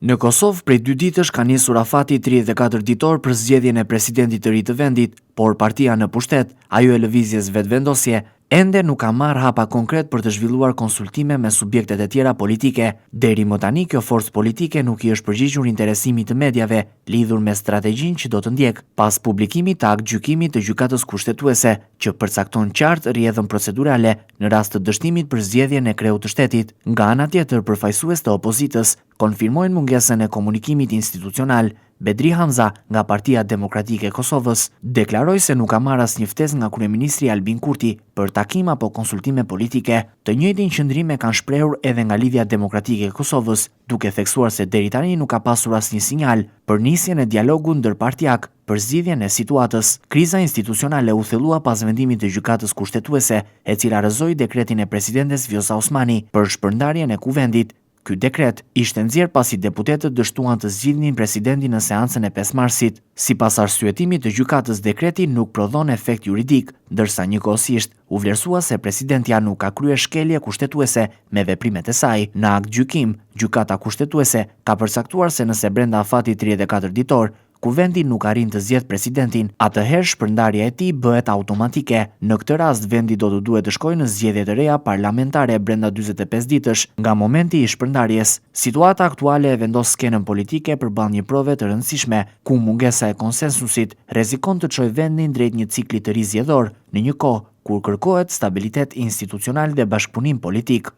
Në Kosovë, prej 2 ditësh ka nisur afati 34 ditor për zgjedhjen e presidentit të ri të vendit, por partia në pushtet, ajo e lëvizjes vetëvendosje, ende nuk ka marrë hapa konkret për të zhvilluar konsultime me subjektet e tjera politike. Deri më tani kjo forcë politike nuk i është përgjigjur interesimit të mediave lidhur me strategjinë që do të ndjek pas publikimit të aktgjykimit të gjykatës kushtetuese, që përcakton qartë rrjedhën procedurale në rast të dështimit për zgjedhjen e kreut të shtetit. Nga ana tjetër, përfaqësues të opozitës konfirmojnë mungesën e komunikimit institucional. Bedri Hamza nga Partia Demokratike e Kosovës deklaroi se nuk ka marrë asnjë ftesë nga kryeministri Albin Kurti për takim apo konsultime politike. Të njëjtin qëndrim e kanë shprehur edhe nga Lidhja Demokratike e Kosovës, duke theksuar se deri tani nuk ka pasur asnjë sinjal për nisjen e dialogut ndërpartiak për zgjidhjen e situatës. Kriza institucionale u thellua pas vendimit të gjykatës kushtetuese, e cila rrëzoi dekretin e presidentes Vjosa Osmani për shpërndarjen e kuvendit. Ky dekret ishte nxjerr pasi deputetët dështuan të zgjidhnin presidentin në seancën e 5 marsit. Sipas arsyetimit të gjykatës, dekreti nuk prodhon efekt juridik, ndërsa njëkohësisht u vlerësua se presidentja nuk ka kryer shkelje kushtetuese me veprimet e saj. Në aktgjykim, gjykata kushtetuese ka përcaktuar se nëse brenda afatit 34 ditor kuvendi nuk arrin të zgjedhë presidentin, atëherë shpërndarja e tij bëhet automatike. Në këtë rast, vendi do të duhet të shkojë në zgjedhje të reja parlamentare brenda 45 ditësh nga momenti i shpërndarjes. Situata aktuale e vendos skenën politike përballë një prove të rëndësishme, ku mungesa e konsensusit rrezikon të çojë vendin drejt një cikli të ri zgjedhor, në një kohë kur kërkohet stabilitet institucional dhe bashkëpunim politik.